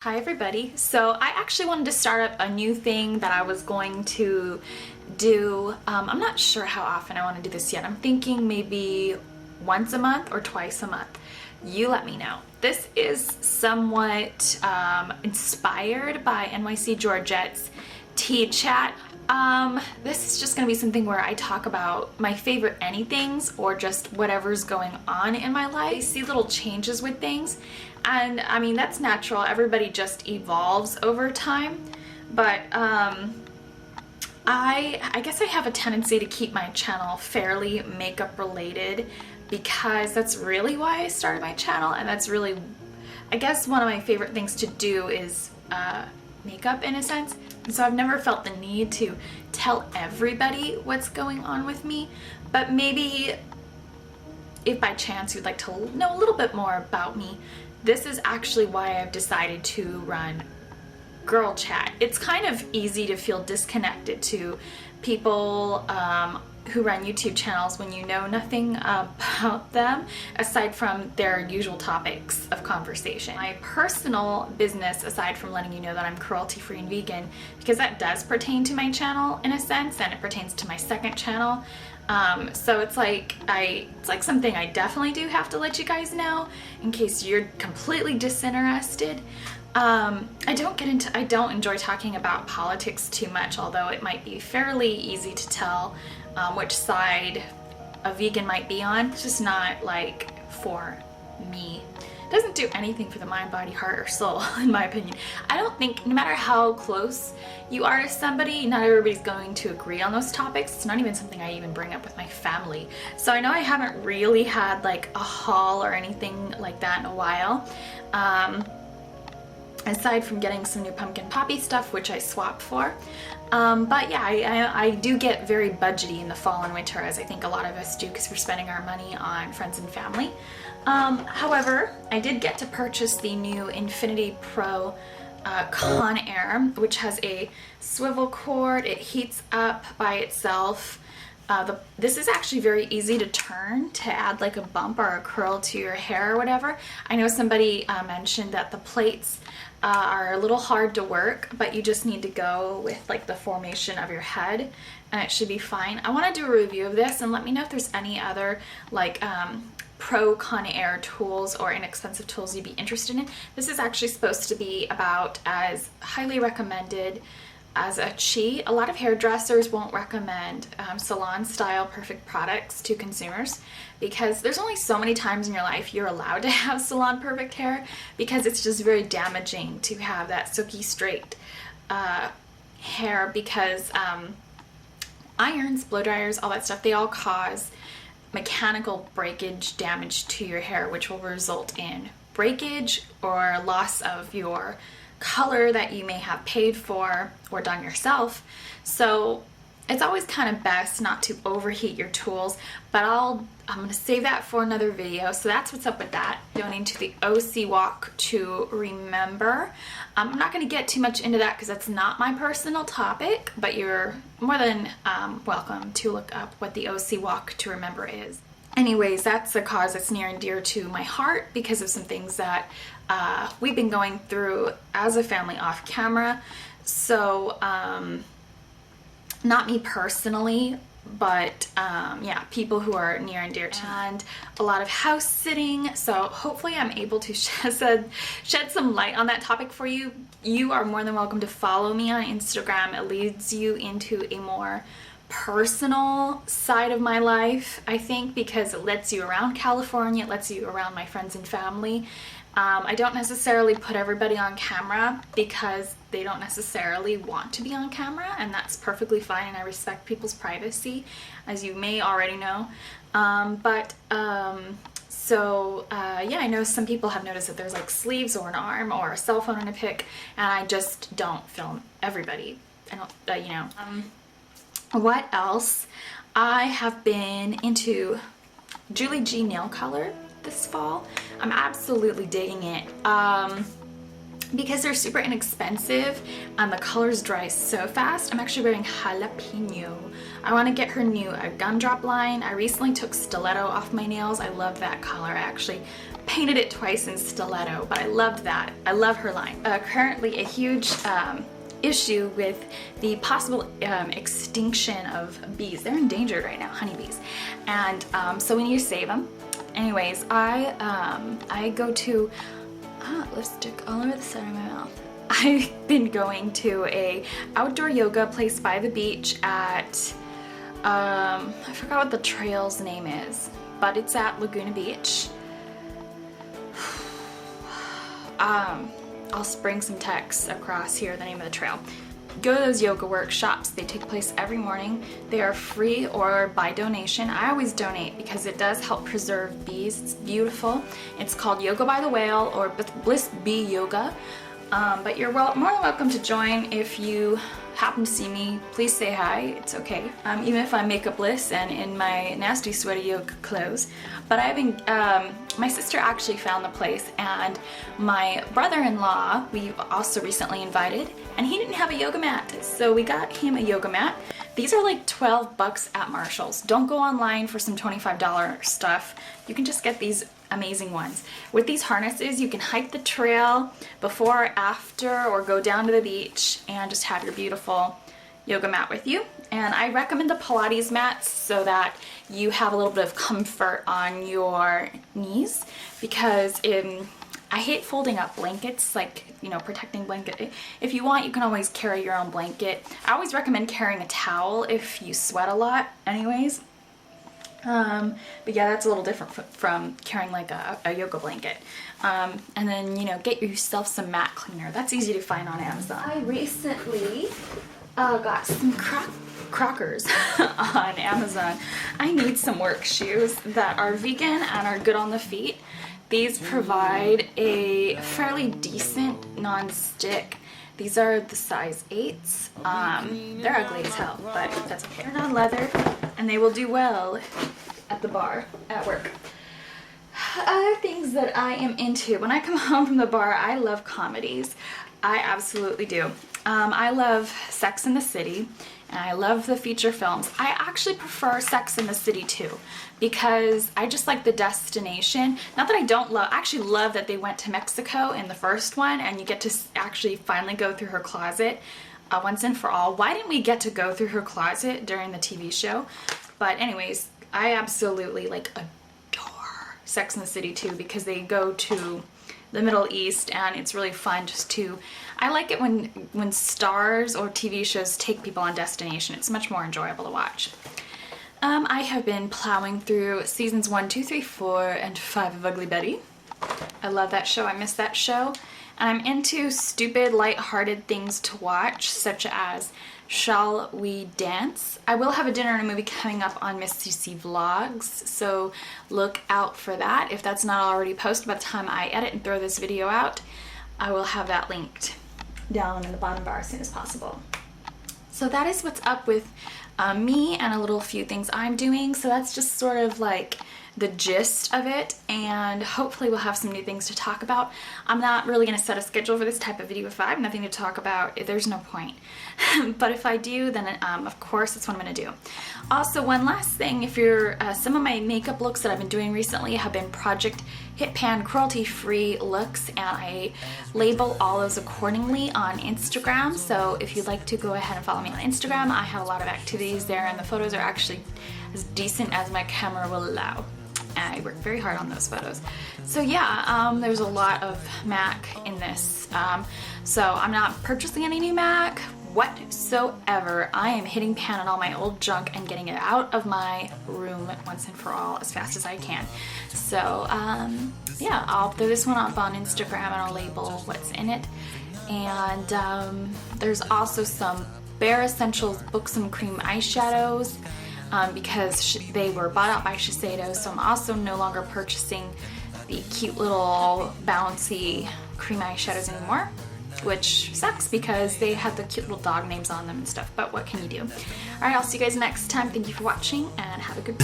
Hi everybody. So I actually wanted to start up a new thing that I was going to do. I'm not sure how often I want to do this yet. I'm thinking maybe once a month or twice a month. You let me know. This is somewhat inspired by NYC Georgette's Tea Chat. This is just going to be something where I talk about my favorite anythings or just whatever's going on in my life. I see little changes with things, and I mean, that's natural. Everybody just evolves over time, but I guess I have a tendency to keep my channel fairly makeup related because that's really why I started my channel, and that's really, I guess, one of my favorite things to do is makeup in a sense. And so I've never felt the need to tell everybody what's going on with me, but maybe if by chance you'd like to know a little bit more about me, this is actually why I've decided to run Girl Chat. It's kind of easy to feel disconnected to people who run YouTube channels when you know nothing about them aside from their usual topics of conversation. My personal business, aside from letting you know that I'm cruelty free and vegan, because that does pertain to my channel in a sense, and it pertains to my second channel. So it's like something I definitely do have to let you guys know in case you're completely disinterested. I don't enjoy talking about politics too much, although it might be fairly easy to tell which side a vegan might be on. It's just not like for me. It doesn't do anything for the mind, body, heart, or soul, in my opinion. I don't think, no matter how close you are to somebody, not everybody's going to agree on those topics. It's not even something I even bring up with my family. So I know I haven't really had like a haul or anything like that in a while. Aside from getting some new pumpkin poppy stuff, which I swap for. But yeah, I do get very budgety in the fall and winter, as I think a lot of us do, because we're spending our money on friends and family. However, I did get to purchase the new Infinity Pro Conair, which has a swivel cord. It heats up by itself. This is actually very easy to turn to add like a bump or a curl to your hair or whatever. I know somebody mentioned that the plates are a little hard to work, but you just need to go with like the formation of your head and it should be fine. I want to do a review of this and let me know if there's any other like pro Conair tools or inexpensive tools you'd be interested in. This is actually supposed to be about as highly recommended as a cheat. A lot of hairdressers won't recommend salon style perfect products to consumers because there's only so many times in your life you're allowed to have salon perfect hair, because it's just very damaging to have that silky straight hair, because irons, blow dryers, all that stuff, they all cause mechanical breakage damage to your hair, which will result in breakage or loss of your color that you may have paid for or done yourself. So it's always kind of best not to overheat your tools, but I'm gonna save that for another video. So that's what's up with that. Going into the OC walk to remember. I'm not gonna get too much into that because that's not my personal topic, but you're more than welcome to look up what the OC walk to remember is. Anyways, that's a cause that's near and dear to my heart because of some things that we've been going through as a family off camera. So, not me personally, but yeah, people who are near and dear to me. And a lot of house sitting. So hopefully I'm able to shed some light on that topic for you. You are more than welcome to follow me on Instagram. It leads you into a more personal side of my life, I think, because it lets you around California, it lets you around my friends and family. I don't necessarily put everybody on camera because they don't necessarily want to be on camera, and that's perfectly fine, and I respect people's privacy, as you may already know. Yeah, I know some people have noticed that there's like sleeves or an arm or a cell phone in a pic, and I just don't film everybody. I don't, you know. What else? I have been into Julie G nail color this fall. I'm absolutely digging it because they're super inexpensive and the colors dry so fast. I'm actually wearing Holla-Peno. I want to get her new gumdrop line. I recently took stiletto off my nails. I love that color. I actually painted it twice in stiletto, but I loved that. I love her line. Currently a huge issue with the possible extinction of bees. They're endangered right now, honeybees. And so we need to save them. Anyways, I go to lipstick all over the side of my mouth. I've been going to a outdoor yoga place by the beach at I forgot what the trail's name is, but it's at Laguna Beach. I'll bring some text across here, the name of the trail. Go to those yoga workshops. They take place every morning. They are free or by donation. I always donate because it does help preserve bees. It's beautiful. It's called Yoga by the Whale or Bliss Bee Yoga. But you're more than welcome to join. If you happen to see me, please say hi. It's okay. Even if I'm makeupless and in my nasty sweaty yoga clothes. But I've been, my sister actually found the place, and my brother-in-law we've also recently invited, and he didn't have a yoga mat, so we got him a yoga mat. These are like 12 bucks at Marshall's. Don't go online for some $25 stuff. You can just get these amazing ones. With these harnesses, you can hike the trail before or after, or go down to the beach and just have your beautiful yoga mat with you. And I recommend the Pilates mats so that you have a little bit of comfort on your knees, because I hate folding up blankets, like, you know, protecting blanket. If you want, you can always carry your own blanket. I always recommend carrying a towel if you sweat a lot anyways. But yeah, that's a little different from carrying like a yoga blanket. And then, you know, get yourself some mat cleaner. That's easy to find on Amazon. I recently got some Crockers on Amazon. I need some work shoes that are vegan and are good on the feet. These provide a fairly decent non-stick. These are the size 8s. They're ugly as hell, but that's okay. They're not leather, and they will do well at the bar at work. Other things that I am into. When I come home from the bar, I love comedies. I absolutely do. I love Sex and the City, and I love the feature films. I actually prefer Sex and the City too, because I just like the destination. Not that I don't love, I actually love that they went to Mexico in the first one, and you get to actually finally go through her closet once and for all. Why didn't we get to go through her closet during the TV show? But anyways, I absolutely like adore Sex and the City too, because they go to the Middle East, and it's really fun just to, I like it when stars or TV shows take people on destination. It's much more enjoyable to watch. I have been plowing through seasons 1, 2, 3, 4, and 5 of Ugly Betty. I love that show. I miss that show. And I'm into stupid, light-hearted things to watch, such as Shall We Dance? I will have a dinner and a movie coming up on Miss CC Vlogs, so look out for that. If that's not already posted by the time I edit and throw this video out, I will have that linked down in the bottom bar as soon as possible. So that is what's up with me and a little few things I'm doing. So that's just sort of like the gist of it, and hopefully we'll have some new things to talk about. I'm not really going to set a schedule for this type of video. If I have nothing to talk about, there's no point. But if I do, then of course that's what I'm going to do. Also, one last thing, if you're some of my makeup looks that I've been doing recently have been Project Hit Pan cruelty free looks, and I label all those accordingly on Instagram. So if you'd like to go ahead and follow me on Instagram, I have a lot of activities there, and the photos are actually as decent as my camera will allow. I work very hard on those photos. So yeah, there's a lot of MAC in this. So I'm not purchasing any new MAC whatsoever. I am hitting pan on all my old junk and getting it out of my room once and for all as fast as I can. So yeah, I'll throw this one up on Instagram and I'll label what's in it. And there's also some Bare Essentials Buxom Cream eyeshadows. Because they were bought out by Shiseido, so I'm also no longer purchasing the cute little bouncy cream eyeshadows anymore, which sucks because they had the cute little dog names on them and stuff, but what can you do? Alright, I'll see you guys next time. Thank you for watching, and have a good